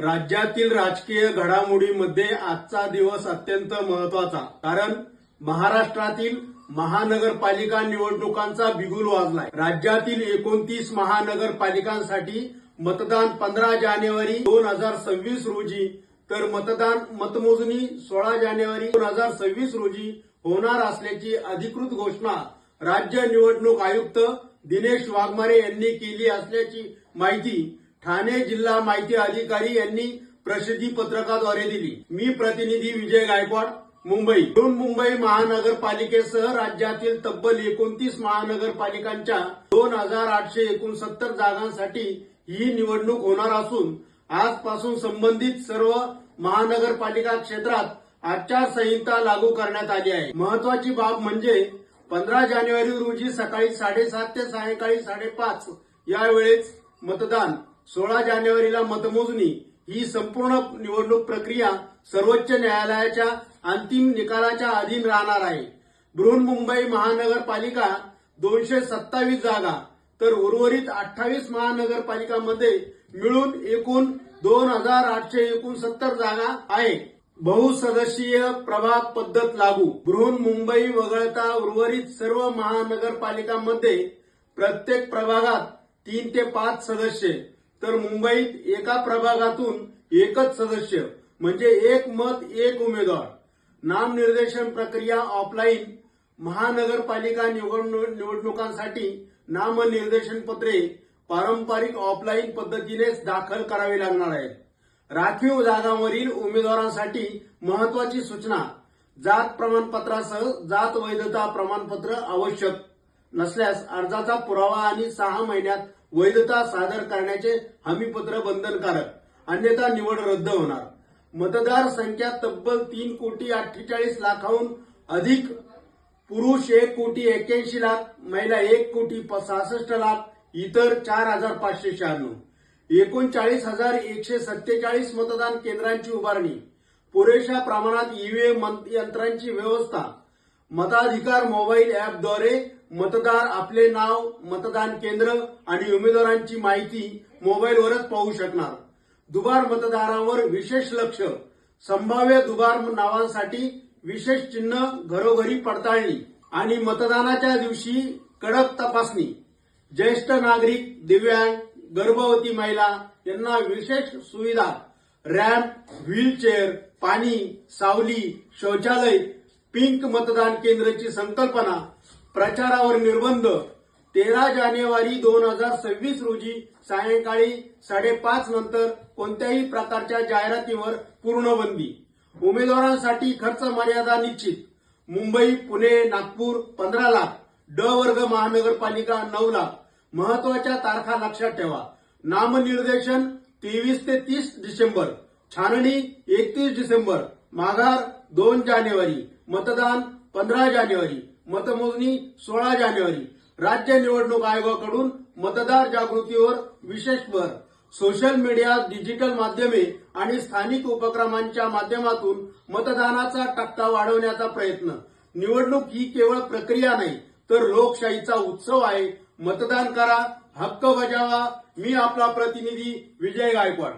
राज्यातील राजकीय घडामोडींमध्ये आजचा दिवस अत्यंत महत्वाचा, कारण महाराष्ट्रातील महानगरपालिका निवडणुकांचा बिगुल वाजलाय। राज्यातील 29 महानगरपालिकांसाठी मतदान 15 जानेवारी 2026 रोजी तर मतमोजणी 16 जानेवारी 2026 रोजी होणार असल्याची अधिकृत घोषणा राज्य निवडणूक आयुक्त दिनेश वाघमारे यांनी केली असल्याची माहिती ठाणे जिल्हा माहिती अधिकारी यांनी प्रसिद्धी पत्रकाद्वारे दिली। मी प्रतिनिधी विजय गायकवाड, मुंबई। मुंबई महानगरपालिकेसह राज्यातील तब्बल 29 महानगरपालिकांच्या 2869 जागांसाठी ही निवडणूक होणार असून आजपासून संबंधित सर्व महानगरपालिका क्षेत्रात आचारसंहिता लागू करण्यात आली आहे। महत्वाची बाब म्हणजे 15 जानेवारी रोजी सकाळी 7:30 ते सायंकाळी 5:30 या वेळेस मतदान, 16 जानेवारीला मतमोजणी। ही संपूर्ण निवडणूक प्रक्रिया सर्वोच्च न्यायालयाच्या अंतिम निकालाच्या अधीन राहणार आहे। बृहन्मुंबई महानगरपालिका 227 जागा तर उर्वरित 28 महानगरपालिकांमध्ये मिळून एकूण 2869 जागा आहेत। बहुसदस्यीय प्रभाग पद्धत लागू। बृहन्मुंबई वगळता उर्वरित सर्व महानगरपालिकांमध्ये प्रत्येक प्रभागात 3 ते 5 सदस्य, तर मुंबईत एका प्रभागातून एकच सदस्य, म्हणजे एक मत एक उमेदवार। नामनिर्देशन प्रक्रिया ऑफलाईन। महानगरपालिका निवडणुकांसाठी नामनिर्देशन पत्रे पारंपरिक ऑफलाईन पद्धतीनेच दाखल करावी लागणार आहेत। राखीव जागांवरील उमेदवारांसाठी महत्वाची सूचना: जात प्रमाणपत्रासह जात वैधता प्रमाणपत्र आवश्यक नसल्यास अर्जाचा पुरावा आणि 6 महिन्यात वैधता सादर करण्याचे हमीपत्र बंधनकारक, अन्यथा निवड रद्द होणार। मतदार संख्या तब्बल 3,48,00,000 अधिक, पुरुष 1,81,00,000, महिला 1,66,00,000, इतर 4,596। 39,147 मतदान केंद्रांची उभारणी, पुरेशा प्रमाणात ईव्हीएम यंत्रांची व्यवस्था। मताधिकार मोबाईल ॲपद्वारे मतदार आपले नाव, मतदान केंद्र आणि उमेदवारांची माहिती मोबाईलवरच पाहू शकणार। दुबार मतदारांवर विशेष लक्ष, संभाव्य दुबार नावांसाठी विशेष चिन्ह घरोघरी पडताळणी आणि मतदानाच्या दिवशी कडक तपासणी। ज्येष्ठ नागरिक, दिव्यांग, गर्भवती महिला यांना विशेष सुविधा, रॅम्प, व्हीलचेअर, पाणी, सावली, शौचालय। पिंक मतदान केंद्राची संकल्पना, प्रचारावर निर्बंध। 13 जानेवारी 2026 रोजी सायंकाळी 5:30 नंतर कोणत्याही प्रकारच्या जाहिरातीवर पूर्णबंदी। उमेदवारांसाठी खर्च मर्यादा निश्चित: मुंबई, पुणे, नागपूर 15 लाख, ड वर्ग महानगरपालिका 9 लाख। महत्वाच्या तारखा लक्षात ठेवा: नामनिर्देशन 23 ते 30 डिसेंबर, छाननी 31 डिसेंबर, माघार 2 जानेवारी, मतदान 15 जानेवारी, मतमोजणी 16 जानेवारी। राज्य निवडणूक आयोगाकडून मतदार जागृतीवर विशेष भर। सोशल मीडिया, डिजिटल माध्यमे आणि स्थानिक उपक्रमांच्या माध्यमातून मतदानाचा टक्का वाढवण्याचा प्रयत्न। निवडणूक ही केवळ प्रक्रिया नाही, तर लोकशाहीचा उत्सव आहे। मतदान करा, हक्क बजावा। मी आपला प्रतिनिधी विजय गायकवाड।